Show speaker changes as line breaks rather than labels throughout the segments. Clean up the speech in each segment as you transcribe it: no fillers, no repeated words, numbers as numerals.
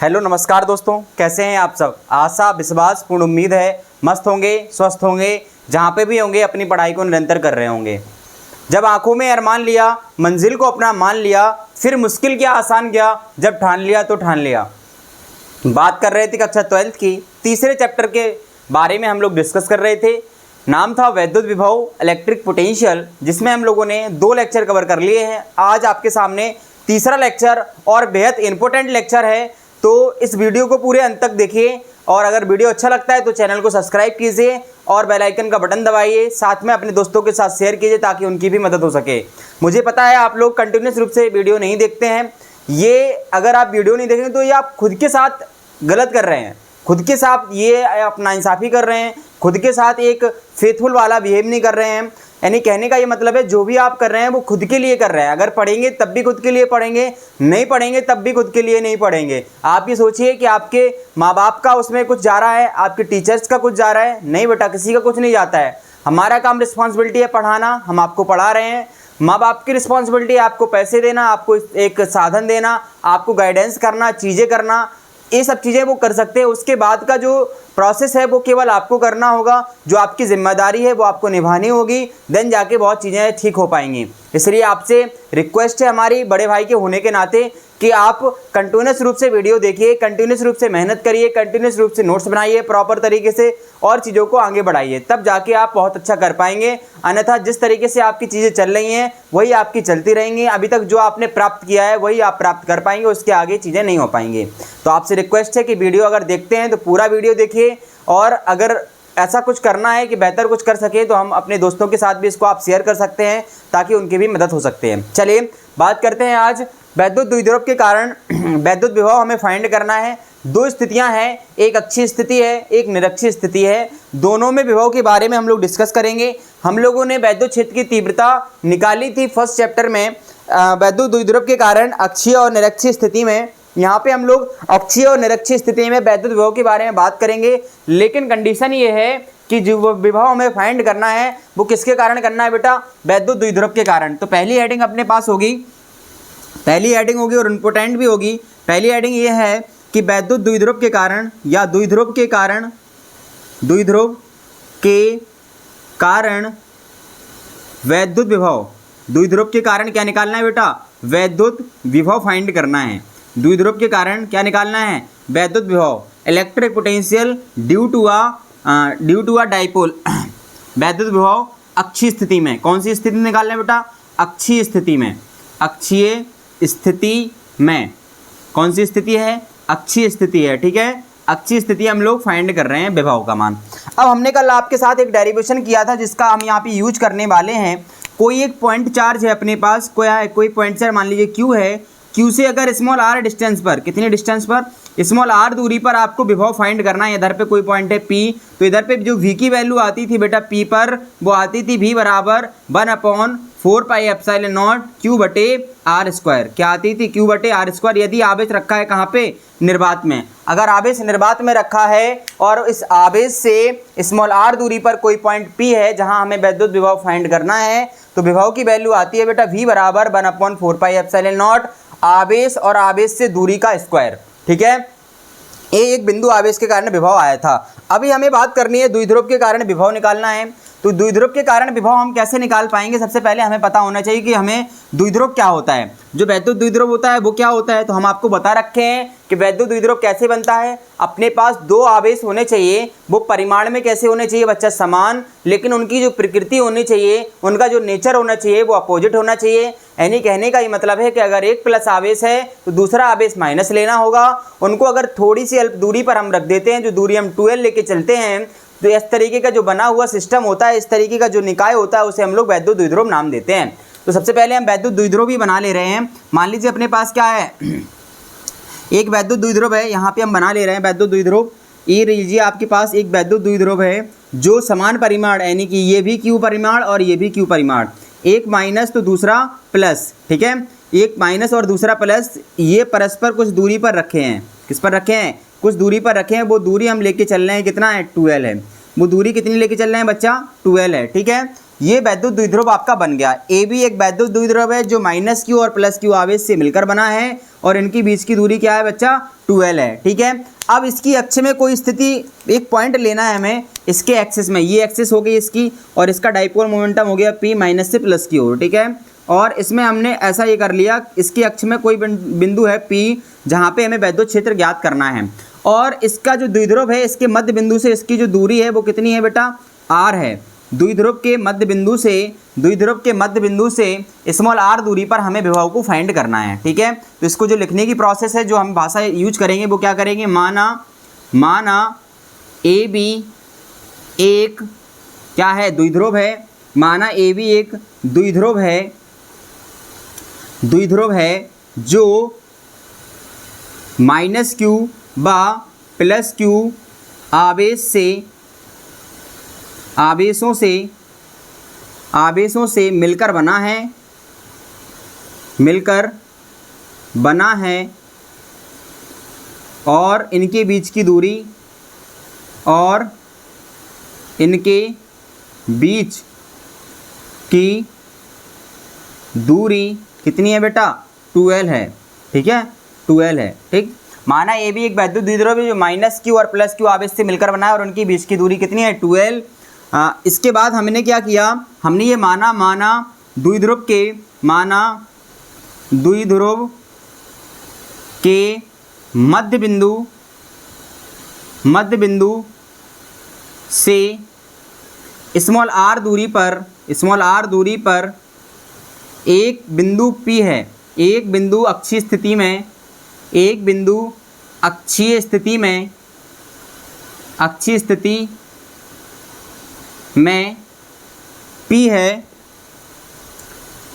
Hello नमस्कार दोस्तों, कैसे हैं आप सब। आशा विश्वास पूर्ण उम्मीद है मस्त होंगे, स्वस्थ होंगे, जहाँ पे भी होंगे अपनी पढ़ाई को निरंतर कर रहे होंगे। जब आंखों में अरमान लिया, मंजिल को अपना मान लिया, फिर मुश्किल क्या आसान गया, जब ठान लिया तो ठान लिया। बात कर रहे थे कक्षा 12th की तीसरे चैप्टर के बारे में हम लोग डिस्कस कर रहे थे। नाम था वैद्युत विभव इलेक्ट्रिक पोटेंशियल, जिसमें हम लोगों ने 2 लेक्चर कवर कर लिए हैं। आज आपके सामने तीसरा लेक्चर और बेहद इंपॉर्टेंट लेक्चर है, तो इस वीडियो को पूरे अंत तक देखिए। और अगर वीडियो अच्छा लगता है तो चैनल को सब्सक्राइब कीजिए और बेल आइकन का बटन दबाइए, साथ में अपने दोस्तों के साथ शेयर कीजिए ताकि उनकी भी मदद हो सके। मुझे पता है आप लोग कंटिन्यूस रूप से वीडियो नहीं देखते हैं। ये अगर आप वीडियो नहीं देखेंगे तो ये आप खुद के साथ गलत कर रहे हैं, खुद के साथ ये आप नाइंसाफ़ी कर रहे हैं, खुद के साथ एक फेथफुल वाला बिहेव नहीं कर रहे हैं। यानी कहने का ये मतलब है जो भी आप कर रहे हैं वो खुद के लिए कर रहे हैं। अगर पढ़ेंगे तब भी खुद के लिए पढ़ेंगे, नहीं पढ़ेंगे तब भी खुद के लिए नहीं पढ़ेंगे। आप ये सोचिए कि आपके माँ बाप का उसमें कुछ जा रहा है, आपके टीचर्स का कुछ जा रहा है। नहीं बेटा, किसी का कुछ नहीं जाता है। हमारा काम रिस्पॉन्सिबिलिटी है पढ़ाना, हम आपको पढ़ा रहे हैं। माँ बाप की रिस्पॉन्सिबिलिटी है आपको पैसे देना, आपको एक साधन देना, आपको गाइडेंस करना, चीज़ें करना। ये सब चीज़ें वो कर सकते हैं। उसके बाद का जो प्रोसेस है वो केवल आपको करना होगा, जो आपकी जिम्मेदारी है वो आपको निभानी होगी। देन जाके बहुत चीज़ें ठीक हो पाएंगी। इसलिए आपसे रिक्वेस्ट है हमारी बड़े भाई के होने के नाते कि आप कंटिन्यूस रूप से वीडियो देखिए, कंटिन्यूस रूप से मेहनत करिए, कंटिन्यूस रूप से नोट्स बनाइए प्रॉपर तरीके से और चीज़ों को आगे बढ़ाइए, तब जाके आप बहुत अच्छा कर पाएंगे। अन्यथा जिस तरीके से आपकी चीज़ें चल रही हैं वही आपकी चलती रहेंगी। अभी तक जो आपने प्राप्त किया है वही आप प्राप्त कर पाएंगे, उसके आगे चीज़ें नहीं हो पाएंगी। तो आपसे रिक्वेस्ट है कि वीडियो अगर देखते हैं तो पूरा वीडियो देखिए, और अगर ऐसा कुछ करना है कि बेहतर कुछ कर सके तो हम अपने दोस्तों के साथ भी इसको आप शेयर कर सकते हैं ताकि उनकी भी मदद हो सकती है। चलिए बात करते हैं आज वैद्युत द्विध्रुव के कारण वैद्युत विभव हमें फाइंड करना है। 2 स्थितियां हैं, एक अच्छी स्थिति है, एक निरक्षी स्थिति है। दोनों में विभव के बारे में हम लोग डिस्कस करेंगे। हम लोगों ने वैद्युत क्षेत्र की तीव्रता निकाली थी फर्स्ट चैप्टर में वैद्युत द्विध्रुव के कारण अक्षीय और निरक्षीय स्थिति में। यहाँ पे हम लोग अक्षीय और निरक्षीय स्थिति में वैद्युत विभव के बारे में बात करेंगे, लेकिन कंडीशन ये है कि जो विभव हमें फाइंड करना है वो किसके कारण करना है बेटा, वैद्युत द्विध्रुव के कारण। तो पहली हेडिंग अपने पास होगी, पहली हेडिंग होगी और इम्पोर्टेंट भी होगी। पहली हेडिंग ये है कि वैद्युत द्विध्रुव के कारण या द्विध्रुव के कारण वैद्युत विभव, द्विध्रुव के कारण क्या निकालना है बेटा, वैद्युत विभव फाइंड करना है। द्विध्रुव के कारण क्या निकालना है, वैद्युत विभव, electric potential due to a dipole. वैद्युत विभव अक्षीय स्थिति में, कौन सी स्थिति निकालना है बेटा, अक्षीय स्थिति में। अक्षीय स्थिति में कौन सी स्थिति है, अक्षीय स्थिति है, ठीक है। अक्षीय स्थिति हम लोग फाइंड कर रहे हैं विभव का मान। अब हमने कल आपके साथ एक डेरिवेशन किया था जिसका हम यहाँ पे यूज करने वाले हैं। कोई एक पॉइंट चार्ज है अपने पास, कोई पॉइंट चार्ज मान लीजिए Q है। Q से अगर स्मॉल r डिस्टेंस पर, कितनी डिस्टेंस पर, स्मॉल r दूरी पर आपको विभव फाइंड करना है। इधर पे कोई पॉइंट है P, तो इधर पे जो V की वैल्यू आती थी बेटा P पर, वो आती थी V बराबर 1/4πε0 Q बटे R स्क्वायर। क्या आती थी, Q बटे R स्क्वायर। यदि आवेश रखा है कहाँ पे, निर्वात में। अगर आवेश निर्वात में रखा है और इस आवेश से स्मॉल r दूरी पर कोई पॉइंट P है जहाँ हमें वैद्युत विभव फाइंड करना है, तो विभव की वैल्यू आती है बेटा V बराबर 1/4πε0 आवेश और आवेश से दूरी का स्क्वायर, ठीक है। ये एक बिंदु आवेश के कारण विभव आया था। अभी हमें बात करनी है द्विध्रुव के कारण विभव निकालना है। तो द्विध्रुव के कारण विभव हम कैसे निकाल पाएंगे, सबसे पहले हमें पता होना चाहिए कि हमें द्विध्रुव क्या होता है। जो वैद्युत द्विध्रुव होता है वो क्या होता है, तो हम आपको बता रखे हैं कि वैद्युत द्विध्रुव कैसे बनता है। अपने पास 2 आवेश होने चाहिए, वो परिमाण में कैसे होने चाहिए बच्चा, समान, लेकिन उनकी जो प्रकृति होनी चाहिए, उनका जो नेचर होना चाहिए वो अपोजिट होना चाहिए। यानी कहने का ये मतलब है कि अगर एक प्लस आवेश है तो दूसरा आवेश माइनस लेना होगा। उनको अगर थोड़ी सी अल्प दूरी पर हम रख देते हैं, जो दूरी हम 12 लेके चलते हैं, तो इस तरीके का जो बना हुआ सिस्टम होता है, इस तरीके का जो निकाय होता है, उसे हम लोग वैद्युत द्विध्रुव नाम देते हैं। तो सबसे पहले हम वैद्युत द्विध्रुव भी बना ले रहे हैं। मान लीजिए अपने पास क्या है, एक वैद्युत द्विध्रुव है, यहाँ पे हम बना ले रहे हैं वैद्युत द्विध्रुव। ये लीजिए आपके पास एक वैद्युत द्विध्रुव है जो समान परिमाण, यानी कि ये भी Q परिमाण और ये भी Q परिमाण, एक माइनस तो दूसरा प्लस, ठीक है। एक माइनस और दूसरा प्लस, ये परस्पर कुछ दूरी पर रखे हैं। किस पर रखे हैं, कुछ दूरी पर रखे हैं। वो दूरी हम लेके चल रहे हैं, कितना है, 12 है। वो दूरी कितनी लेके चल रहे हैं बच्चा, 12 है, ठीक है। ये वैद्युत द्विध्रुव आपका बन गया। ए बी एक वैद्युत द्विध्रुव है जो -q और +q आवेश से मिलकर बना है और इनकी बीच की दूरी क्या है बच्चा 2l है। ठीक है, अब इसकी अक्ष में कोई स्थिति, एक पॉइंट लेना है हमें इसके एक्सिस में, ये एक्सिस हो गई इसकी और इसका डाइपोल मोमेंटम हो गया p माइनस से प्लस की ओर। ठीक है, और इसमें हमने ऐसा ये कर लिया, इसकी अक्ष में कोई बिंदु है p जहाँ पे हमें वैद्युत क्षेत्र ज्ञात करना है और इसका जो द्विध्रुव है इसके मध्य बिंदु से इसकी जो दूरी है वो कितनी है बेटा r है। द्विध्रुव के मध्य बिंदु से स्मॉल r दूरी पर हमें विभव को फाइंड करना है। ठीक है, तो इसको जो लिखने की प्रोसेस है, जो हम भाषा यूज करेंगे वो क्या करेंगे, माना ए बी एक क्या है द्विध्रुव है, माना ए बी एक द्विध्रुव है जो -q व +q आवेशों से मिलकर बना है और इनके बीच की दूरी कितनी है बेटा 2l है। ठीक है, 2l है। ठीक, माना ए भी एक वैद्युत द्विध्रुव है जो -q और +q आवेश से मिलकर बना है और उनकी बीच की दूरी कितनी है 2l। इसके बाद हमने क्या किया, हमने ये माना द्विध्रुव के मध्य बिंदु से स्मॉल r दूरी पर एक बिंदु P है, एक बिंदु अक्षीय स्थिति में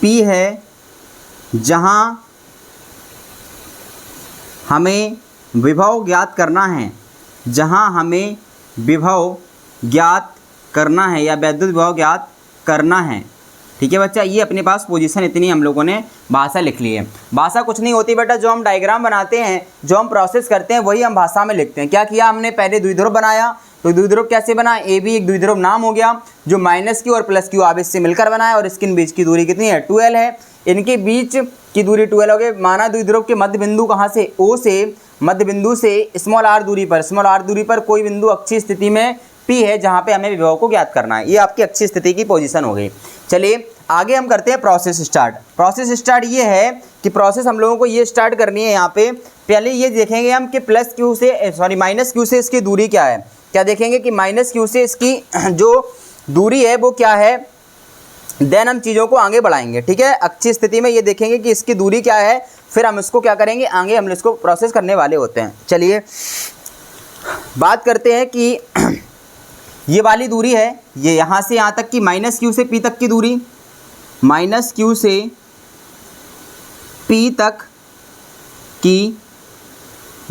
P है जहाँ हमें विभव ज्ञात करना है या वैद्युत विभव ज्ञात करना है। ठीक है बच्चा, ये अपने पास पोजीशन इतनी हम लोगों ने भाषा लिख ली है। भाषा कुछ नहीं होती बेटा, जो हम डायग्राम बनाते हैं, जो हम प्रोसेस करते हैं वही हम भाषा में लिखते हैं। क्या किया हमने, पहले द्विध्रुव बनाया, तो द्विध्रुव कैसे बना, ए बी एक द्विध्रुव नाम हो गया जो -q और +q आवेश से मिलकर बना है और इसके बीच की दूरी कितनी है 2l है। इनके बीच की दूरी 2l हो गई। माना द्विध्रुव के मध्य बिंदु कहाँ से, O से, मध्य बिंदु से स्मॉल r दूरी पर कोई बिंदु अक्षीय स्थिति में P है जहाँ पे हमें विभव को ज्ञात करना है। ये आपकी अक्षीय स्थिति की पोजीशन हो गई। चलिए आगे हम करते हैं प्रोसेस स्टार्ट। ये है कि प्रोसेस हम लोगों को ये स्टार्ट करनी है। यहाँ पे पहले ये देखेंगे हम कि -q से इसकी दूरी क्या है। क्या देखेंगे कि -q से इसकी जो दूरी है वो क्या है, देन हम चीज़ों को आगे बढ़ाएंगे। ठीक है, अक्षीय स्थिति में ये देखेंगे कि इसकी दूरी क्या है, फिर हम इसको क्या करेंगे, आगे हम इसको प्रोसेस करने वाले होते हैं। चलिए बात करते हैं कि ये वाली दूरी है, ये यहाँ से यहाँ तक की -q से p तक की दूरी, -q से p तक की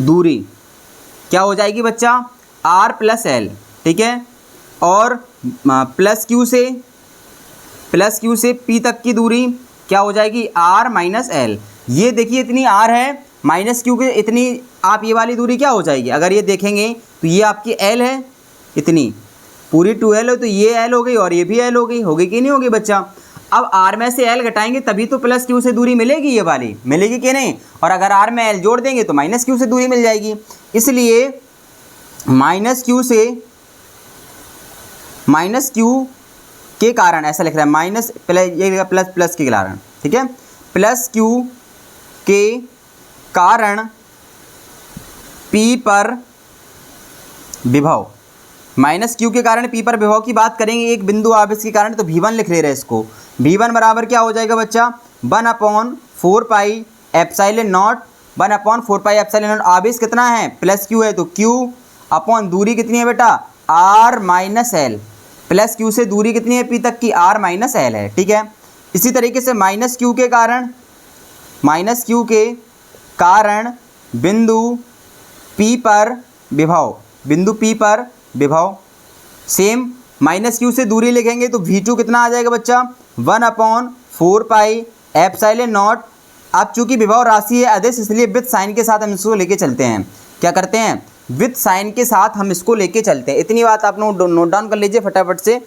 दूरी क्या हो जाएगी बच्चा r + l। ठीक है, और +q से p तक की दूरी क्या हो जाएगी r - l। ये देखिए इतनी r है, -q के इतनी आप ये वाली दूरी क्या हो जाएगी, अगर ये देखेंगे तो ये आपकी l है, इतनी पूरी 2l है, तो ये l हो गई और ये भी l हो गई कि नहीं होगी बच्चा। अब r में से l घटाएंगे तभी तो +q से दूरी मिलेगी, ये वाली मिलेगी कि नहीं, और अगर r में l जोड़ देंगे तो -q से दूरी मिल जाएगी। इसलिए -q के कारण ऐसा लिख रहा है, माइनस ये प्लस के कारण। ठीक है, +q के कारण P पर विभव, -q के कारण P पर विभव की बात करेंगे एक बिंदु आवेश के कारण, तो V1 लिख ले रहे हैं इसको। V1 बराबर क्या हो जाएगा बच्चा 1/4πε0 आवेश कितना है +q है, तो q अपॉन दूरी कितनी है बेटा r - l, +q से दूरी कितनी है P तक की r - l है। ठीक है, इसी तरीके से -q के कारण बिंदु P पर विभव, सेम -q से दूरी लिखेंगे तो V2 कितना आ जाएगा बच्चा 1/4πε0। अब चूंकि विभव राशि है अदिश, इसलिए विथ साइन के साथ हम इसको लेके चलते हैं। क्या करते हैं, विथ साइन के साथ हम इसको लेके चलते हैं। इतनी बात आप लोग नोट डाउन कर लीजिए फटाफट से।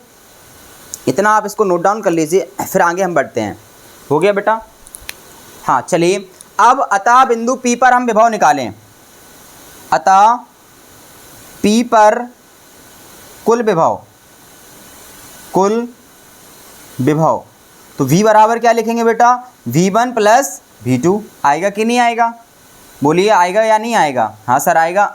इतना आप इसको नोट डाउन कर लीजिए, फिर आगे हम बढ़ते हैं। हो गया बेटा? हाँ चलिए, अब अतः बिंदु P पर हम विभव निकालें। अतः P पर कुल विभव तो V बराबर क्या लिखेंगे बेटा? V1 plus V2। आएगा कि नहीं आएगा? बोलिए आएगा या नहीं आएगा? हाँ सर आएगा।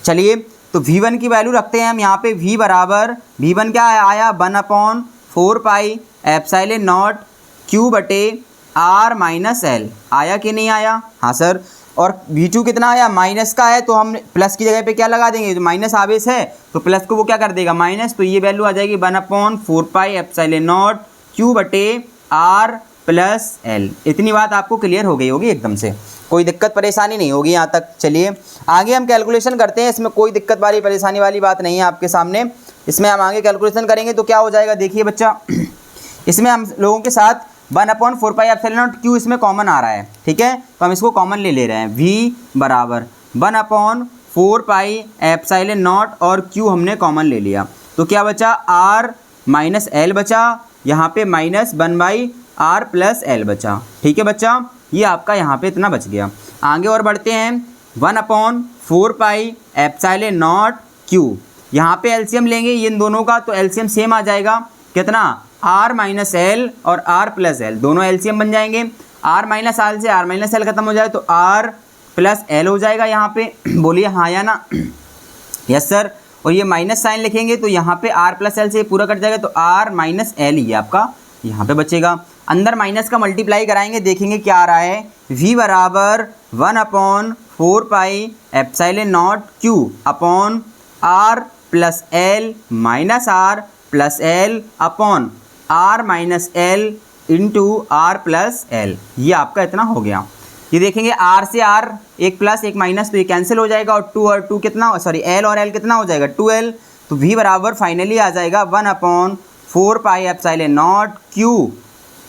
चलिए तो V1 की वैल्यू रखते हैं हम यहाँ पे। V बराबर V1 क्या आया? 1/4 पाई एप्सिलॉन नॉट Q बटे R माइनस L। आया कि नहीं आया? हाँ सर। और V2 कितना आया? माइनस का है, तो हम प्लस की जगह पे क्या लगा देंगे? जो माइनस आवेश है तो प्लस को वो क्या कर देगा? माइनस। तो ये वैल्यू आ जाएगी 1/4 पाई एप्सिलॉन नॉट Q बटे R प्लस L। इतनी बात आपको क्लियर हो गई होगी एकदम से, कोई दिक्कत परेशानी नहीं होगी यहाँ तक। चलिए आगे हम कैलकुलेशन करते हैं। इसमें कोई दिक्कत वाली परेशानी वाली बात नहीं है आपके सामने। इसमें हम आगे कैलकुलेशन करेंगे तो क्या हो जाएगा देखिए बच्चा। इसमें हम लोगों के साथ 1/4 पाई एप्सिलॉन नॉट Q इसमें कॉमन आ रहा है, ठीक है, तो हम इसको कॉमन ले रहे हैं। V बराबर 1/4 पाई एप्सिलॉन नॉट और Q हमने कॉमन ले लिया, तो क्या बचा? R माइनस L बचा, यहाँ पे माइनस 1/R प्लस L बचा। ठीक है बच्चा, ये आपका यहाँ पे इतना बच गया। आगे और बढ़ते हैं। 1/4 पाई एप्सिलॉन नॉट Q, यहाँ पे एलसीएम लेंगे इन दोनों का, तो एलसीएम सेम आ जाएगा। कितना? R माइनस L और R प्लस L, दोनों एलसीएम बन जाएंगे। R माइनस L से R माइनस L खत्म हो जाए तो R प्लस L हो जाएगा यहाँ पे। बोलिए हाँ या ना? Yes sir. और ये माइनस साइन लिखेंगे तो यहाँ पे R प्लस L से पूरा कट जाएगा, तो R माइनस L ही आपका यहाँ पे बचेगा। अंदर माइनस का मल्टीप्लाई कराएंगे, देखेंगे क्या आ रहा है। V बराबर 1/4 pi epsilon not Q upon R plus L minus R plus L upon R minus L into R plus L। ये आपका इतना हो गया। ये देखेंगे R से R एक प्लस एक माइनस, तो ये कैंसिल हो जाएगा, और 2 कितना, सॉरी L और L कितना हो जाएगा? 2L। तो V बराबर फाइनली आ जाएगा 1/4 pi epsilon not Q,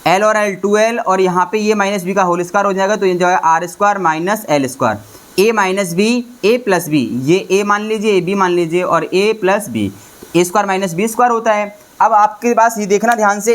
L और L 2L, और यहाँ पे ये माइनस B का होल स्क्वायर हो जाएगा, तो ये जाएगा R square minus L square. A minus B, A plus B, ये A मान लीजिए, B मान लीजिए, और A plus B, A square minus B square होता है। अब आपके पास ये देखना ध्यान से,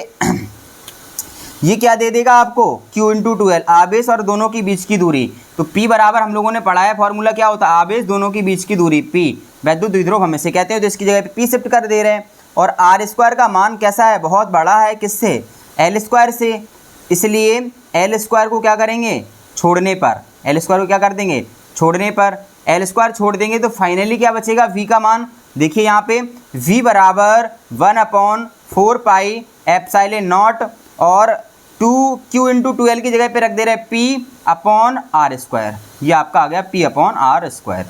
ये क्या दे देगा आपको? Q इंटू 2L, आवेश और दोनों के बीच की दूरी। तो P बराबर हम लोगों ने पढ़ा है, फॉर्मूला क्या होता है? आवेश दोनों के बीच की दूरी P, वैद्युत द्विध्रुव हम इसे कहते हैं, तो इसकी जगह पे P शिफ्ट कर दे रहे हैं। और R स्क्वायर का मान कैसा है? बहुत बड़ा है, किससे? L स्क्वायर से, इसलिए L स्क्वायर को क्या करेंगे? छोड़ने पर, L स्क्वायर को क्या कर देंगे? छोड़ने पर L स्क्वायर छोड़ देंगे, तो फाइनली क्या बचेगा? V का मान देखिए यहाँ पे, V बराबर 1/4 पाई एप्सिलॉन नॉट और 2Q इंटू 2L की जगह पे रख दे रहे हैं P अपॉन R स्क्वायर। ये आपका आ गया P अपॉन R स्क्वायर।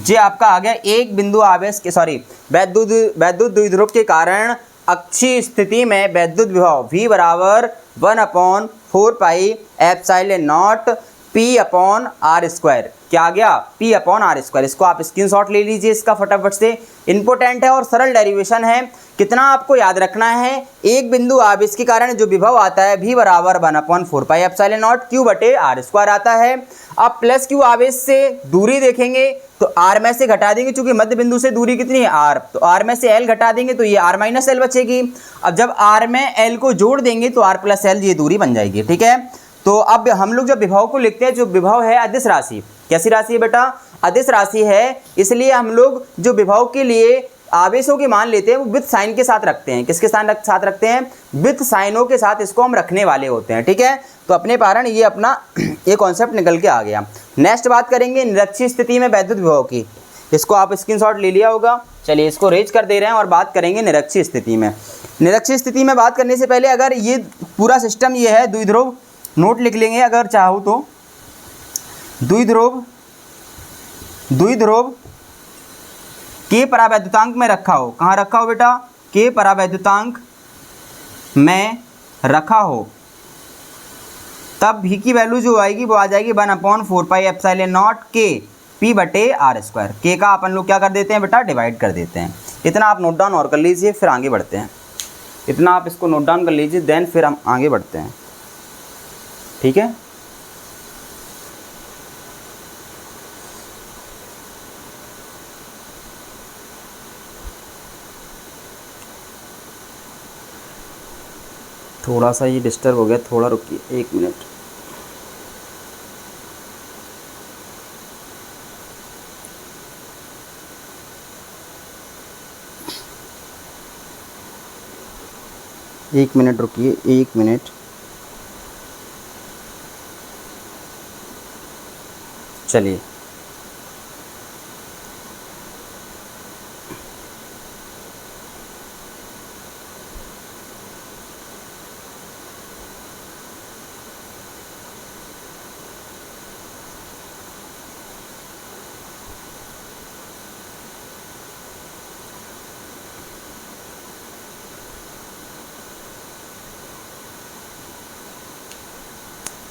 ये आपका आ गया एक बिंदु आवेश के, सॉरी वैद्युत द्विध्रुव के कारण अक्षीय स्थिति में वैद्युत विभव V बराबर 1/4 pi epsilon not P upon R square. क्या आ गया? P upon R square. इसको आप स्क्रीनशॉट ले लीजिए इसका फटाफट से, इंपॉर्टेंट है और सरल डेरिवेशन है। कितना आपको याद रखना है? एक बिंदु आवेश के कारण जो विभव आता है V बराबर 1/4 पाई एप्सिलॉन नॉट Q बटे R स्क्वायर आता है। अब प्लस Q आवेश से दूरी देखेंगे तो R में से घटा देंगे, क्योंकि मध्य बिंदु से दूरी कितनी है? R, तो R में से L घटा देंगे तो ये R माइनस L बचेगी। अब जब R में L को जोड़ देंगे तो R प्लस L ये दूरी बन जाएगी। ठीक है, तो अब हम लोग जब विभव को लिखते हैं, जो विभव है अदिश राशि, कैसी राशि है बेटा? अदिश राशि है, इसलिए हम लोग जो विभव के लिए आवेशों के मान लेते हैं वो विथ साइन के साथ रखते हैं। किसके साथ रखते हैं? विथ साइनों के साथ इसको हम रखने वाले होते हैं। ठीक है, तो अपने कारण ये अपना ये कॉन्सेप्ट निकल के आ गया। नेक्स्ट बात करेंगे निरक्षीय स्थिति में वैद्युत विभव की। इसको आप स्क्रीनशॉट ले लिया होगा। चलिए इसको रेज कर दे रहे हैं और बात करेंगे निरक्षीय स्थिति में। निरक्षीय स्थिति में बात करने से पहले अगर ये पूरा सिस्टम ये है द्विध्रुव, नोट लिख लेंगे अगर चाहो तो। द्विध्रुव के परावैद्युतांक में रखा हो, कहाँ रखा हो बेटा? के परावैद्युतांक में रखा हो, तब भी की वैल्यू जो आएगी वो आ जाएगी 1/4 पाई एप्सिलॉन नॉट के P बटे R स्क्वायर। के का अपन लोग क्या कर देते हैं बेटा? डिवाइड कर देते हैं। इतना आप नोट डाउन और कर लीजिए, फिर आगे बढ़ते हैं। इतना आप इसको नोट डाउन कर लीजिए, देन फिर हम आगे बढ़ते हैं। ठीक है, थोड़ा सा ये डिस्टर्ब हो गया, थोड़ा रुकिए 1 मिनट। एक मिनट रुकिए, 1 मिनट। चलिए,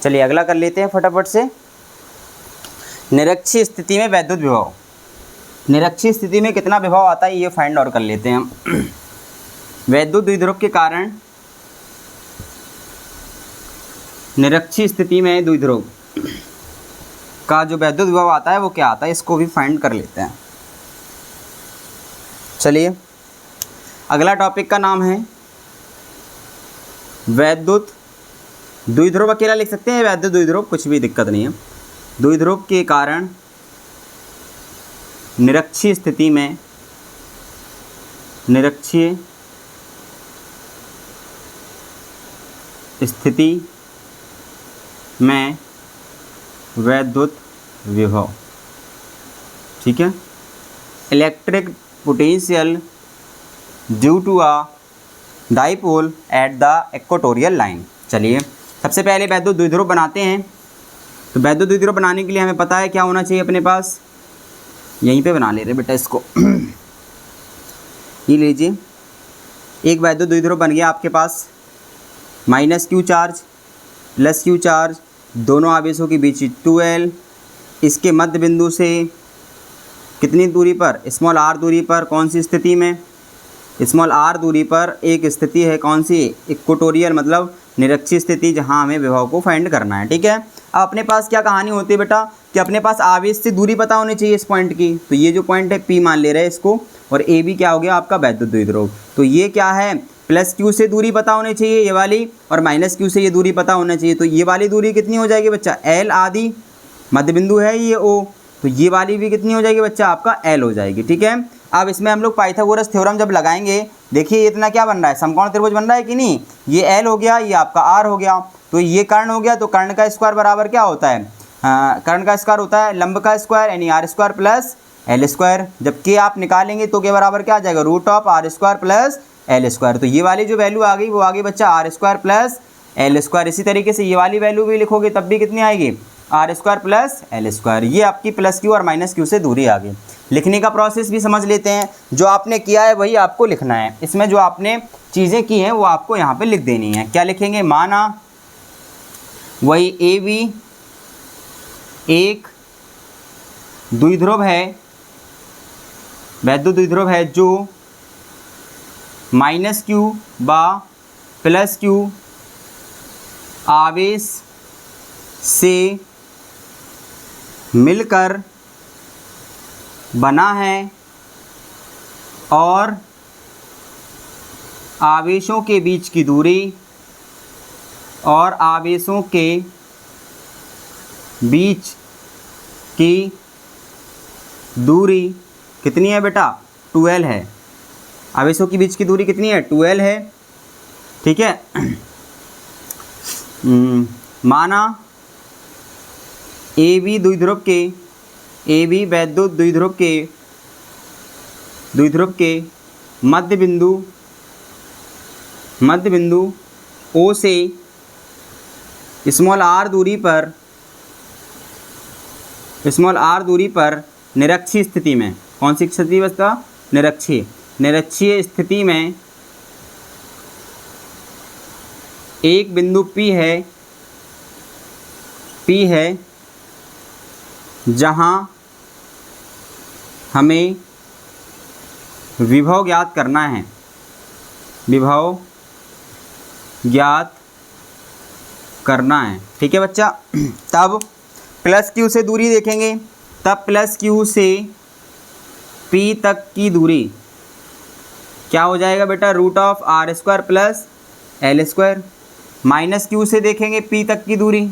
चलिए अगला कर लेते हैं फटाफट से। निरक्षीय स्थिति में वैद्युत विभव, निरक्षीय स्थिति में कितना विभव आता है ये फाइंड आउट कर लेते हैं हम। वैद्युत द्विध्रुव के कारण निरक्षीय स्थिति में द्विध्रुव का जो वैद्युत विभव आता है वो क्या आता है, इसको भी फाइंड कर लेते हैं। चलिए, अगला टॉपिक का नाम है वैद्युत द्विध्रुव। अकेला लिख सकते हैं वैद्युत द्विध्रुव, कुछ भी दिक्कत नहीं है। द्विध्रुव के कारण निरक्षीय स्थिति में, निरक्षीय स्थिति में वैद्युत विभव, ठीक है। Electric potential due to a dipole at the equatorial line. चलिए, सबसे पहले वैद्युत द्विध्रुव बनाते हैं। तो वैद्युत द्विध्रुव बनाने के लिए हमें पता है क्या होना चाहिए अपने पास, यहीं पे बना ले रहे बेटा इसको। ये लीजिए, एक वैद्युत द्विध्रुव बन गया आपके पास। -q charge plus q charge, दोनों आवेशों के बीच 2l। इसके मध्य बिंदु से कितनी दूरी पर, स्मॉल r दूरी पर, कौन सी स्थिति में, स्मॉल r दूरी पर एक स्थिति है, कौन सी, इक्वेटोरियल मतलब निरक्षीय स्थिति, जहां हमें विभव को फाइंड करना है, ठीक है। अब अपने पास क्या कहानी होती है बेटा कि अपने पास आवेश से दूरी पता होनी चाहिए इस पॉइंट की। तो ये जो पॉइंट है P मान ले रहे हैं इसको, और ए बी क्या हो गया आपका वैद्युत द्विध्रुव। तो ये क्या है, +q से दूरी पता होनी चाहिए ये वाली, और -q से ये दूरी पता होना चाहिए। तो ये वाली दूरी कितनी हो जाएगी बच्चा, l आदि, मध्य बिंदु है ये O, तो ये वाली भी कितनी हो जाएगी बच्चा आपका l हो जाएगी, ठीक है। अब इसमें हम लोग पाइथागोरस थ्योरम जब लगाएंगे, देखिए इतना क्या बन रहा है, समकोण त्रिभुज बन रहा है कि नहीं। ये l हो गया, ये आपका r हो गया, तो ये कर्ण हो गया। तो कर्ण का स्क्वायर बराबर क्या होता है, कर्ण का स्क्वायर होता है लंब का स्क्वायर, यानी r² प्लस l²। जब के आप निकालेंगे तो के बराबर क्या आ जाएगा, √r² प्लस l²। तो ये वाली जो वैल्यू आ गई वो आ गई बच्चा r² प्लस l²। इसी तरीके से ये वाली वैल्यू भी लिखोगे तब भी कितनी आएगी, r² प्लस l²। ये आपकी +q और -q से दूरी आ गई। लिखने का प्रोसेस भी समझ लेते हैं। जो आपने किया है वही आपको लिखना है। इसमें जो आपने चीज़ें की हैं वो आपको यहाँ पे लिख देनी है। क्या लिखेंगे, माना वही AB एक द्विध्रुव है, वैद्युत द्विध्रुव है जो -q बा +q आवेश से मिलकर बना है और आवेशों के बीच की दूरी, और आवेशों के बीच की दूरी कितनी है बेटा, 2l है। आवेशों के बीच की दूरी कितनी है, 2l है, ठीक है। माना AB द्विध्रुव के, AB वैद्युत द्विध्रुव के मध्य बिंदु O से स्मॉल r दूरी पर निरक्षीय स्थिति में, कौन सी स्थिति बचता, निरक्षीय स्थिति में एक बिंदु P है जहां हमें विभव ज्ञात करना है, विभव ज्ञात करना है, ठीक है बच्चा। तब +q से दूरी देखेंगे, तब +q से P तक की दूरी क्या हो जाएगा बेटा, √r² plus l²। Minus Q से देखेंगे पी तक की दूरी,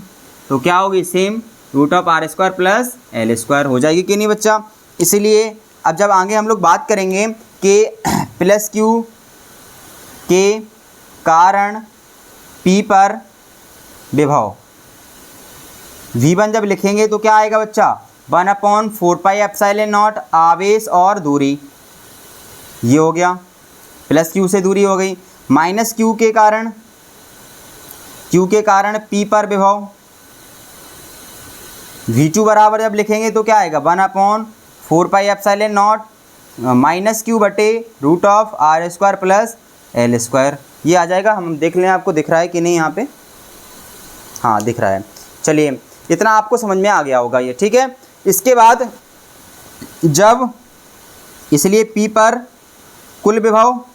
तो क्या होगी same root of R square plus L square हो जाएगी कि नहीं बच्चा। इसीलिए अब जब आगे हम लोग बात करेंगे कि प्लस क्यू के कारण पी पर विभव V1 जब लिखेंगे तो क्या आएगा बच्चा 1/4πε0 आवेश और दूरी, ये हो गया प्लस क्यू से दूरी हो गई। माइनस क्यू के कारण P पर विभव V2 बराबर जब लिखेंगे तो क्या आएगा 1/4πε0 माइनस क्यू बटे root of R square plus L square, ये आ जाएगा। हम देख लें आपको दिख रहा है कि नहीं यहाँ पे, हाँ दिख रहा है। चलिए इतना आपको समझ में आ गया होगा ये, ठीक है। इसके बाद जब इसलिए P पर कुल विभव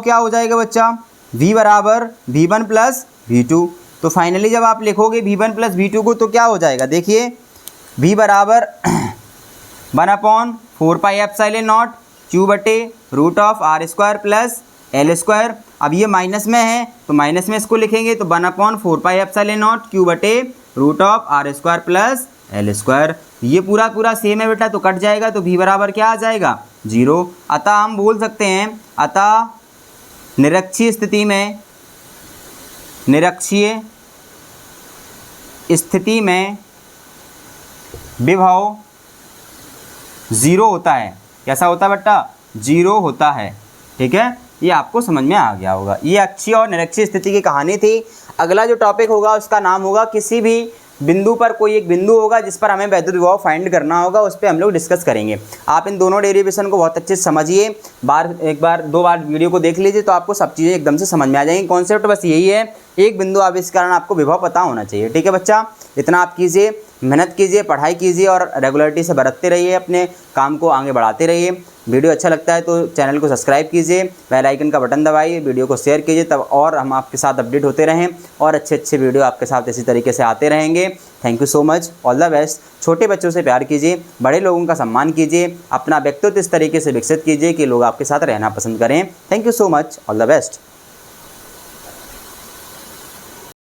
क्या हो जाएगा बच्चा V बराबर V1 प्लस V2। तो फाइनली जब आप लिखोगे V1 प्लस V2 को तो क्या हो जाएगा, देखिए V बराबर 1/4πε0 क्यू बटे root of R square plus L square. अब ये माइनस में है तो माइनस में इसको लिखेंगे तो 1/4πε0 क्यू बटे root of R square plus L square. ये पूरा सेम है बेटा, तो कट जाएगा तो V बराबर क्या आ जाएगा 0। अतः हम बोल सकते हैं, अतः निरक्षीय स्थिति में विभव 0 होता है। कैसा होता है बेटा 0 होता है, ठीक है। ये आपको समझ में आ गया होगा। ये अक्षीय और निरक्षीय स्थिति की कहानी थी। अगला जो टॉपिक होगा उसका नाम होगा किसी भी बिंदु पर कोई एक बिंदु होगा जिस पर हमें वैद्युत विभव फाइंड करना होगा, उस पर हम लोग डिस्कस करेंगे। आप इन दोनों डेरिवेशन को बहुत अच्छे से समझिए, एक बार दो बार वीडियो को देख लीजिए तो आपको सब चीज़ें एकदम से समझ में आ जाएंगी। कॉन्सेप्ट बस यही है, एक बिंदु आविष्करण आपको विभव पता होना चाहिए, ठीक है बच्चा। इतना आप कीजिए, मेहनत कीजिए, पढ़ाई कीजिए और रेगुलरिटी से बरतते रहिए, अपने काम को आगे बढ़ाते रहिए। वीडियो अच्छा लगता है तो चैनल को सब्सक्राइब कीजिए, बेल आइकन का बटन दबाइए, वीडियो को शेयर कीजिए, तब और हम आपके साथ अपडेट होते रहें और अच्छे वीडियो आपके साथ इसी तरीके से आते रहेंगे। Thank you so much, all the best. छोटे बच्चों से प्यार कीजिए, बड़े लोगों का सम्मान कीजिए, अपना व्यक्तित्व इस तरीके से विकसित कीजिए कि लोग आपके साथ रहना पसंद करें। Thank you so much, all the best.